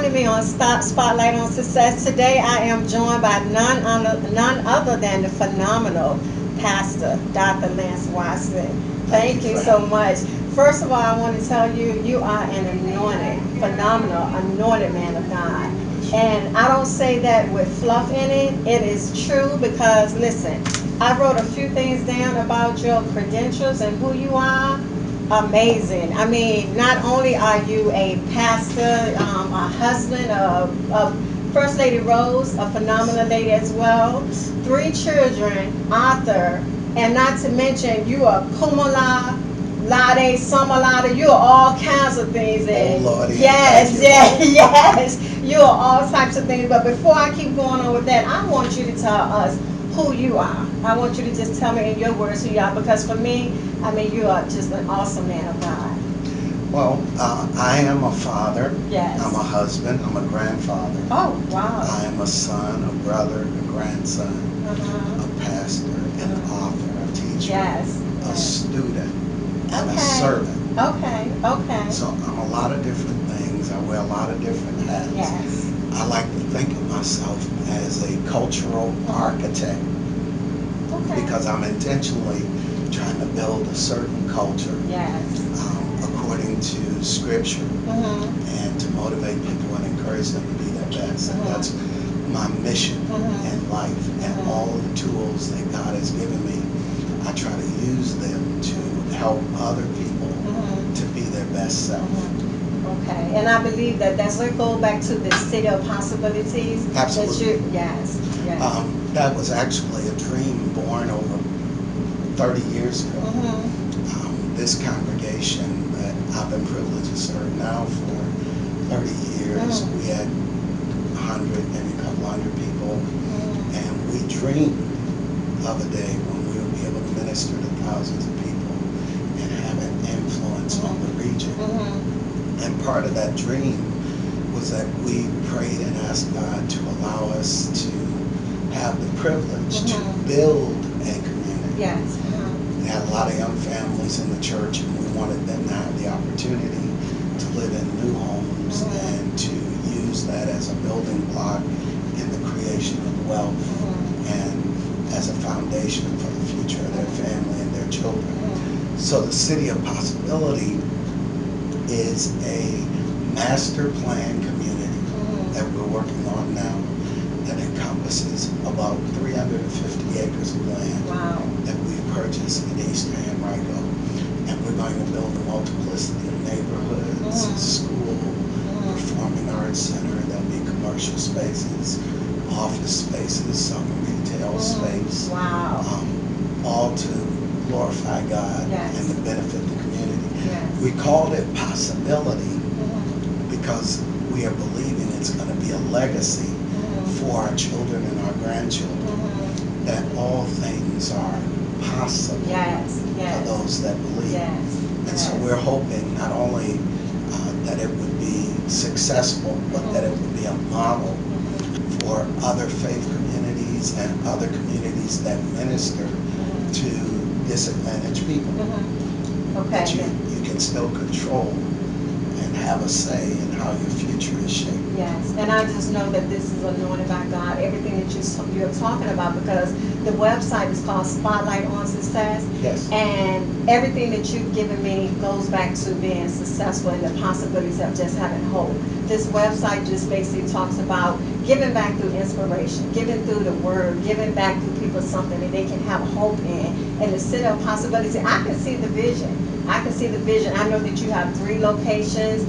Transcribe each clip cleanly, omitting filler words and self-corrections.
having me on Spotlight on Success. Today I am joined by none other than the phenomenal Pastor Dr. Lance Watson. Thank you so much. First of all, I want to tell you, you are an anointed, phenomenal, anointed man of God. And I don't say that with fluff in it. It is true because, listen, I wrote a few things down about your credentials and who you are. Amazing. I mean, not only are you a pastor, a husband of First Lady Rose, a phenomenal lady as well, 3 children, author, and not to mention you are cum laude, summa laude, you are all kinds of things. And oh Lord, yes, yes, you are all types of things. But before I keep going on with that, I want you to tell us who you are. I want you to just tell me in your words who you are, because for me, I mean, you are just an awesome man of God. Well, I am a father. Yes. I'm a husband. I'm a grandfather. Oh, wow. I am a son, a brother, a grandson, Uh-huh. a pastor, an author, a teacher, Yes. a student, and Okay. a servant. Okay. Okay. So I'm a lot of different things. I wear a lot of different hats. Yes. I like to think of myself as a cultural architect Okay. because I'm intentionally trying to build a certain culture Yes. according to scripture Mm-hmm. and to motivate people and encourage them to be their best. And that's my mission in life. And all the tools that God has given me, I try to use them to help other people to be their best self. Okay, and I believe that that's where go back to the city of possibilities. Absolutely. Yes, yes. That was actually a dream born over 30 years ago. This congregation that I've been privileged to serve now for 30 years, we had 100, maybe a couple hundred people, and we dreamed of a day when we would be able to minister to thousands of people and have an influence on the region. And part of that dream was that we prayed and asked God to allow us to have the privilege to build a community. Yes. We had a lot of young families in the church, and we wanted them to have the opportunity to live in new homes and to use that as a building block in the creation of wealth and as a foundation for the future of their family and their children. So the City of Possibility is a master plan community that we're working on now that encompasses about 350 acres of land that we've purchased in East Henrico. And we're going to build a multiplicity of neighborhoods, school, performing arts center, there'll be commercial spaces, office spaces, some retail space, all to glorify God and to benefit the community. We called it Possibility because we are believing it's going to be a legacy for our children and our grandchildren that all things are possible for those that believe. And so we're hoping not only that it would be successful, but that it would be a model for other faith communities and other communities that minister to disadvantaged people. That you can still control and have a say in how your future is shaped. Yes, and I just know that this is anointed by God, everything that you're talking about, because the website is called Spotlight on Success. Yes. And everything that you've given me goes back to being successful and the possibilities of just having hope. This website just basically talks about giving back through inspiration, giving through the word, giving back to people something that they can have hope in. And the city of possibilities, I can see the vision. I can see the vision. I know that you have 3 locations,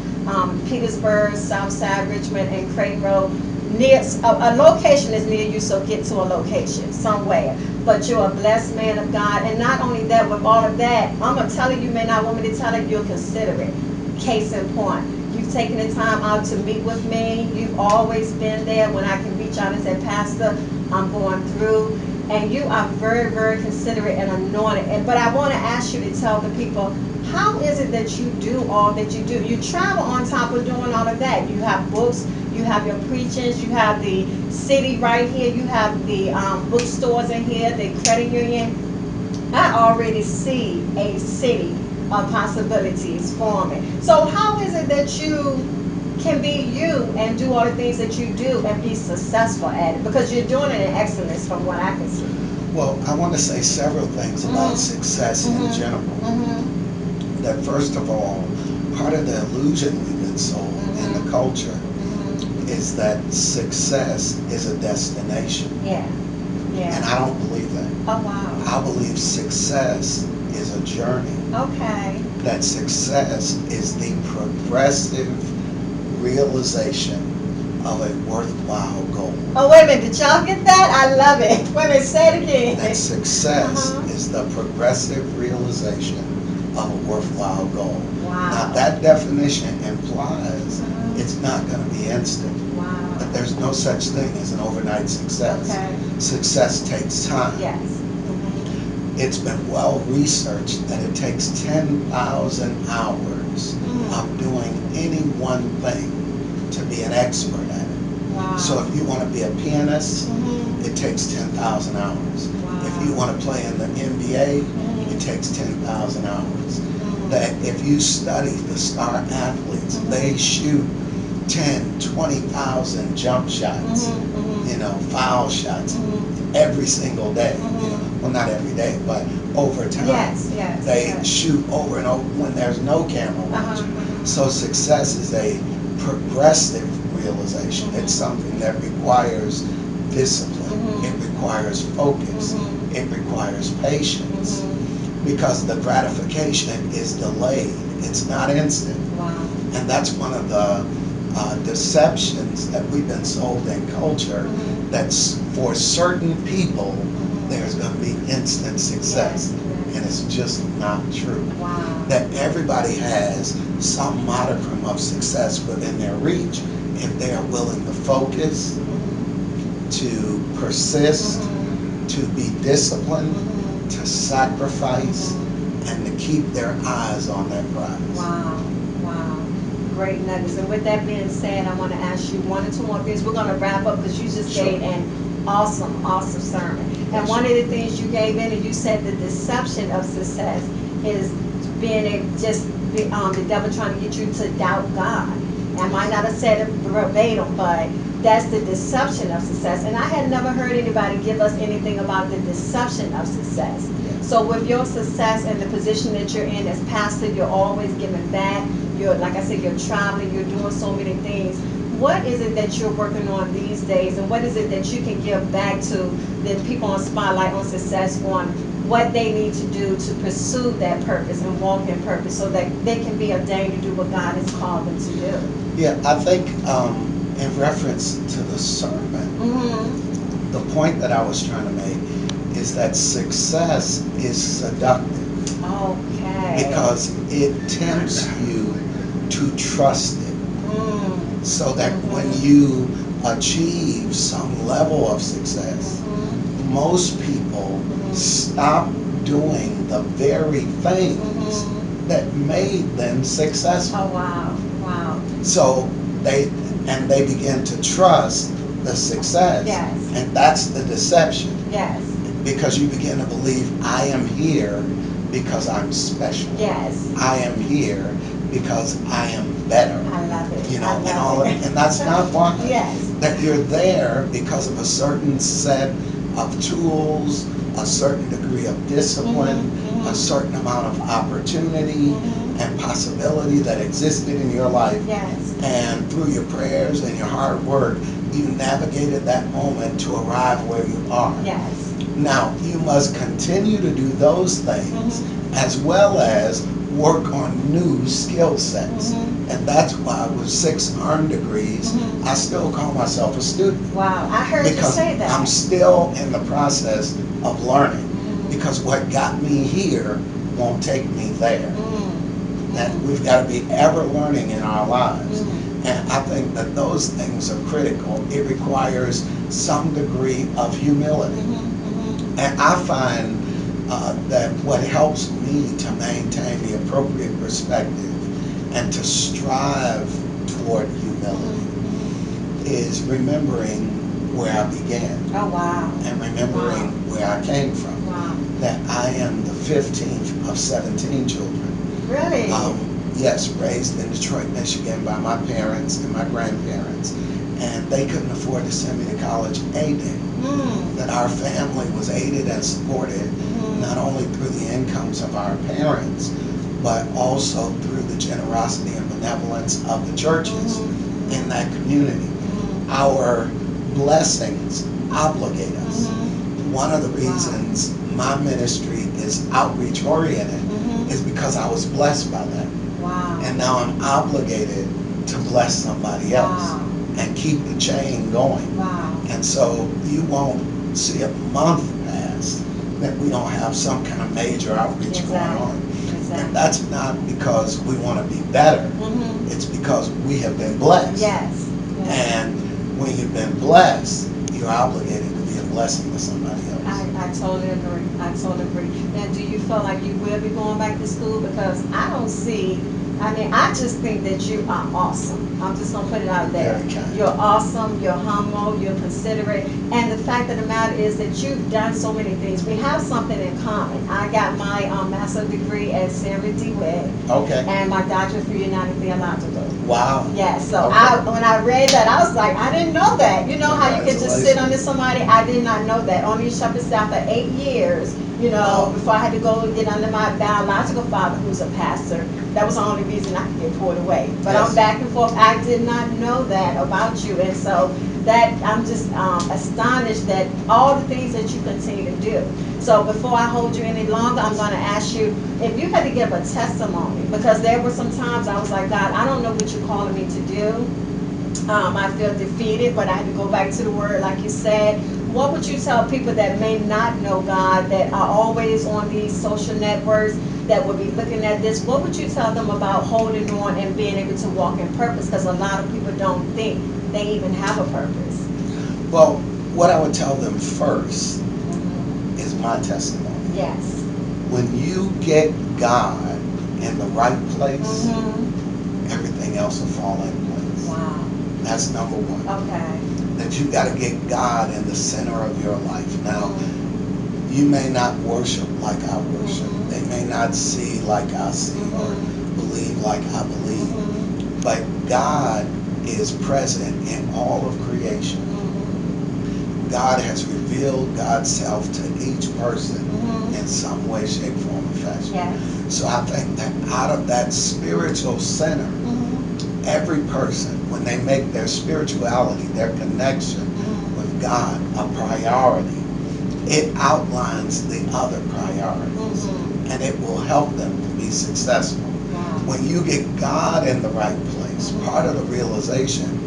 Petersburg, Southside, Richmond, and Creighton Road. A location is near you, so get to a location somewhere. But you're a blessed man of God. And not only that, with all of that, I'm going to tell you, you may not want me to tell you, you'll consider it. Case in point, you've taken the time out to meet with me. You've always been there when I can reach out and say, Pastor, I'm going through. And you are very, very considerate and anointed. But I want to ask you to tell the people, how is it that you do all that you do? You travel on top of doing all of that. You have books, you have your preachings, you have the city right here, you have the bookstores in here, the credit union. I already see a city of possibilities forming. So how is it that you can be you and do all the things that you do and be successful at it? Because you're doing it in excellence from what I can see. Well, I want to say several things about success in general. That first of all, part of the illusion we've been sold in the culture is that success is a destination. Yeah. Yeah. And I don't believe that. Oh, wow. I believe success is a journey. Okay. That success is the progressive realization of a worthwhile goal. Oh, wait a minute. Did y'all get that? I love it. Wait a minute. Say it again. That success is the progressive realization of a worthwhile goal. Wow. Now, that definition implies it's not going to be instant. Wow. But there's no such thing as an overnight success. Okay. Success takes time. Yes. It's been well researched that it takes 10,000 hours of doing any one thing to be an expert at it. Wow. So if you want to be a pianist, it takes 10,000 hours. Wow. If you want to play in the NBA, it takes 10,000 hours. That if you study the star athletes, they shoot 10, 20,000 jump shots, foul shots every single day. Well, not every day, but over time. Yes. They shoot over and over when there's no camera watching. So success is a progressive realization. It's something that requires discipline. It requires focus. It requires patience. Because the gratification is delayed. It's not instant. Wow. And that's one of the deceptions that we've been sold in culture, that's for certain people there's going to be instant success. And it's just not true. Wow. That everybody has some modicum of success within their reach if they are willing to focus, to persist, to be disciplined, to sacrifice, and to keep their eyes on their prize. Wow. Great nuggets. And with that being said, I want to ask you one or two more things. We're going to wrap up because you just gave an awesome sermon. And one of the things you gave in, and you said the deception of success is the devil trying to get you to doubt God. I might not have said it verbatim, but that's the deception of success. And I had never heard anybody give us anything about the deception of success. So with your success and the position that you're in as pastor, you're always giving back. You're, like I said, you're traveling, you're doing so many things. What is it that you're working on these days, and what is it that you can give back to the people on Spotlight on Success on what they need to do to pursue that purpose and walk in purpose so that they can be ordained to do what God has called them to do? Yeah, I think in reference to the sermon, the point that I was trying to make is that success is seductive. Okay. Because it tempts you to trust it. So that when you achieve some level of success, most people stop doing the very things that made them successful. Oh, wow. So they begin to trust the success. Yes. And that's the deception. Yes. Because you begin to believe, I am here because I'm special. Yes. I am here because I am better. I love it. And that's not why. Yes. That you're there because of a certain set of tools, a certain degree of discipline, a certain amount of opportunity and possibility that existed in your life. Yes. And through your prayers and your hard work, you navigated that moment to arrive where you are. Yes. Now, you must continue to do those things as well as work on new skill sets. And that's why with 6 earned degrees, I still call myself a student. Wow, I heard you say that. Because I'm still in the process of learning. Because what got me here won't take me there. And we've got to be ever learning in our lives. And I think that those things are critical. It requires some degree of humility. And I find that what helps me to maintain the appropriate perspective and to strive toward humility is remembering where I began. Oh, wow. And remembering where I came from. Wow. That I am the 15th of 17 children. Really? yes, raised in Detroit, Michigan by my parents and my grandparents, and they couldn't afford to send me to college, aided. That our family was aided and supported, not only through the incomes of our parents, but also through the generosity and benevolence of the churches in that community. Our blessings obligate us. One of the reasons my ministry is outreach oriented is because I was blessed by that. Wow. And now I'm obligated to bless somebody else and keep the chain going. Wow. And so you won't see a month pass that we don't have some kind of major outreach going on. And that's not because we want to be better. It's because we have been blessed. Yes. And when you've been blessed, you're obligated to be a blessing to somebody else. I totally agree. I totally agree. Now, do you feel like you will be going back to school? Because I don't see, I just think that you are awesome. I'm just going to put it out there. Very kind. You're awesome, you're humble, you're considerate. And the fact of the matter is that you've done so many things. We have something in common. I got my master's degree at Sarah DeWitt. Okay. And my doctorate for United Theological. Wow. Yeah, so Okay. when I read that, I was like, I didn't know that. You know how you can just sit under somebody? I did not know that. On the shepherd staff for 8 years, before I had to go get under my biological father, who's a pastor. That was the only reason I could get pulled away. But Yes. I'm back and forth. I did not know that about you. And so that I'm just astonished that all the things that you continue to do. So before I hold you any longer, I'm going to ask you if you had to give a testimony, because there were some times I was like, God, I don't know what you're calling me to do. I feel defeated, but I had to go back to the word like you said. What would you tell people that may not know God, that are always on these social networks, that would be looking at this? What would you tell them about holding on and being able to walk in purpose? Because a lot of people don't think they even have a purpose. Well, what I would tell them first is my testimony. Yes. When you get God in the right place, everything else will fall in place. Wow. That's number one. Okay. That you got to get God in the center of your life. Now, you may not worship like I worship. They may not see like I see or believe like I believe. But God is present in all of creation. God has revealed God's self to each person in some way, shape, form, or fashion. Yes. So I think that out of that spiritual center, every person, when they make their spirituality, their connection with God a priority, it outlines the other priorities. And it will help them to be successful. When you get God in the right place, part of the realization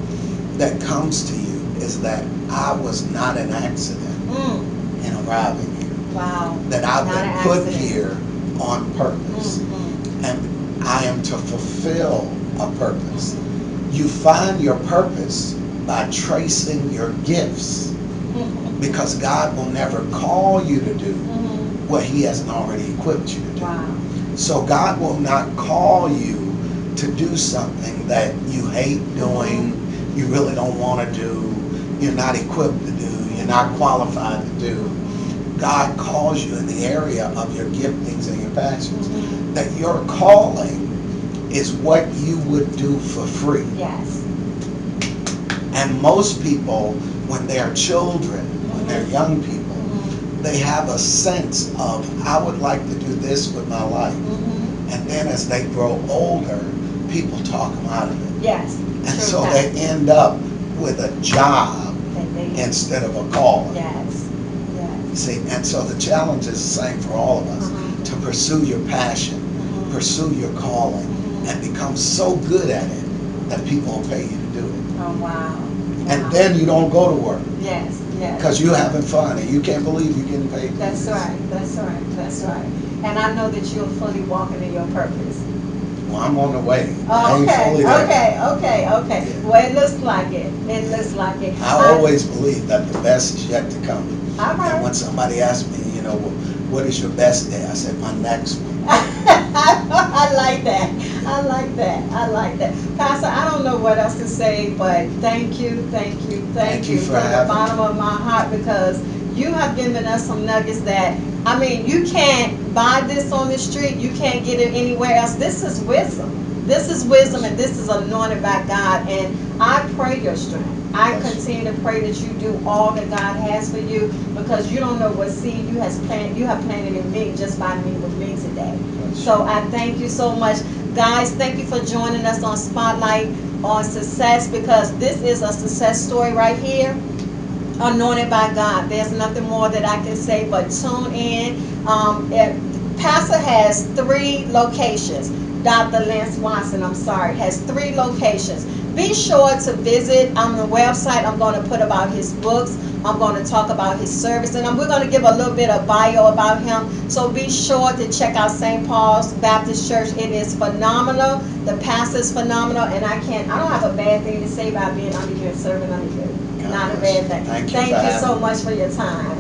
that comes to you is that I was not an accident in arriving here. Wow. That I've Not been an put accident. here on purpose. And I am to fulfill a purpose. You find your purpose by tracing your gifts, because God will never call you to do what He hasn't already equipped you to do. Wow. So God will not call you to do something that you hate doing, you really don't want to do, you're not equipped to do, you're not qualified to do. God calls you in the area of your giftings and your passions. That your calling is what you would do for free. Yes. And most people, when they're children, when they're young people, they have a sense of, I would like to do this with my life. And then as they grow older, people talk them out of it. Yes. And so they end up with a job instead of a calling. Yes. Yes. See, and so the challenge is the same for all of us, to pursue your passion, pursue your calling, and become so good at it that people will pay you to do it. Oh, wow. And then you don't go to work. Yes. Yes. Because you're having fun and you can't believe you're getting paid. That's right. That's right. That's right. And I know that you're fully walking in your purpose. Well, I'm on the way. I Oh, ain't okay. fully there. Okay. Yeah. Well, it looks like it. It looks like it. I always believe that the best is yet to come. All And right. when somebody asks me, well, what is your best day? I said, my next one. I like that. I like that. I like that. Pastor, I don't know what else to say, but thank you Thank you for from the having bottom me. of my heart, because you have given us some nuggets that I mean, you can't buy this on the street. You can't get it anywhere else. This is wisdom. This is wisdom, and this is anointed by God. And I pray your strength. I continue to pray that you do all that God has for you, because you don't know what seed you have planted in me just by being with me today. So I thank you so much. Guys, thank you for joining us on Spotlight on Success, because this is a success story right here, anointed by God. There's nothing more that I can say, but tune in. Pastor has 3 locations. Dr. Lance Watson, has 3 locations. Be sure to visit on the website. I'm going to put about his books. I'm going to talk about his service, and we're going to give a little bit of bio about him. So be sure to check out St. Paul's Baptist Church. It is phenomenal. The pastor is phenomenal, and I don't have a bad thing to say about being under here and serving under here. Not a bad thing. Thank you so much for your time.